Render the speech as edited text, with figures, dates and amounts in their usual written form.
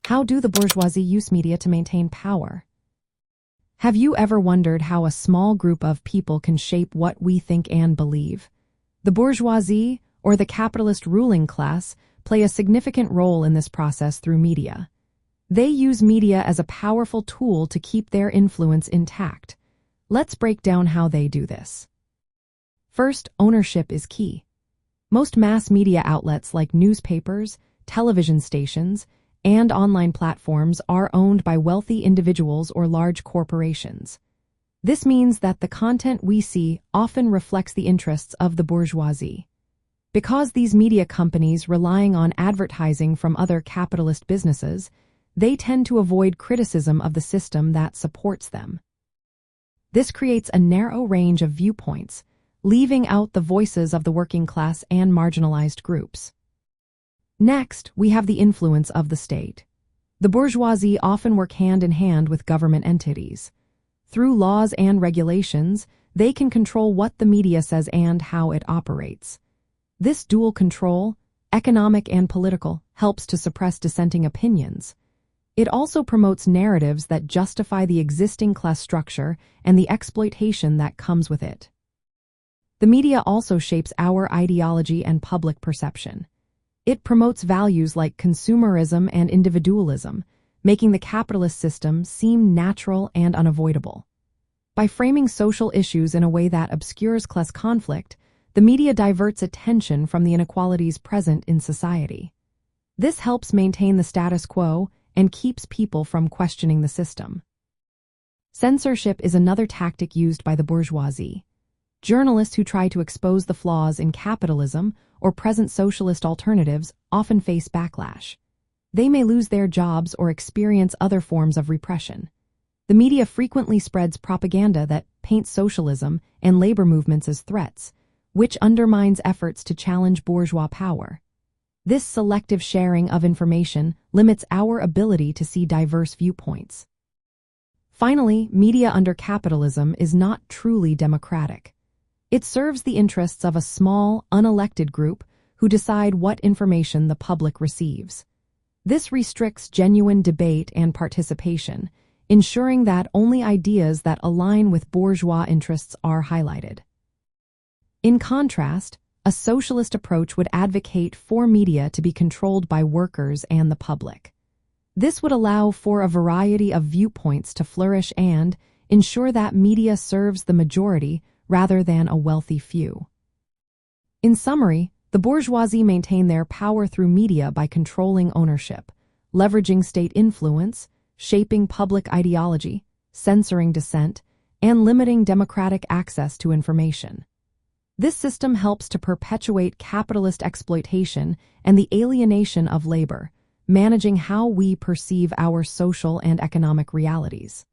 How do the bourgeoisie use media to maintain power? Have you ever wondered how a small group of people can shape what we think and believe? The bourgeoisie, or the capitalist ruling class, play a significant role in this process through media. They use media as a powerful tool to keep their influence intact. Let's break down how they do this. First, ownership is key. Most mass media outlets like newspapers, television stations, and online platforms are owned by wealthy individuals or large corporations. This means that the content we see often reflects the interests of the bourgeoisie. Because these media companies relying on advertising from other capitalist businesses, they tend to avoid criticism of the system that supports them. This creates a narrow range of viewpoints, leaving out the voices of the working class and marginalized groups. Next, we have the influence of the state. The bourgeoisie often work hand in hand with government entities. Through laws and regulations, they can control what the media says and how it operates. This dual control, economic and political, helps to suppress dissenting opinions. It also promotes narratives that justify the existing class structure and the exploitation that comes with it. The media also shapes our ideology and public perception. It promotes values like consumerism and individualism, making the capitalist system seem natural and unavoidable. By framing social issues in a way that obscures class conflict, the media diverts attention from the inequalities present in society. This helps maintain the status quo and keeps people from questioning the system. Censorship is another tactic used by the bourgeoisie. Journalists who try to expose the flaws in capitalism or present socialist alternatives often face backlash. They may lose their jobs or experience other forms of repression. The media frequently spreads propaganda that paints socialism and labor movements as threats, which undermines efforts to challenge bourgeois power. This selective sharing of information limits our ability to see diverse viewpoints. Finally, media under capitalism is not truly democratic. It serves the interests of a small, unelected group who decide what information the public receives. This restricts genuine debate and participation, ensuring that only ideas that align with bourgeois interests are highlighted. In contrast, a socialist approach would advocate for media to be controlled by workers and the public. This would allow for a variety of viewpoints to flourish and ensure that media serves the majority rather than a wealthy few. In summary, the bourgeoisie maintain their power through media by controlling ownership, leveraging state influence, shaping public ideology, censoring dissent, and limiting democratic access to information. This system helps to perpetuate capitalist exploitation and the alienation of labor, managing how we perceive our social and economic realities.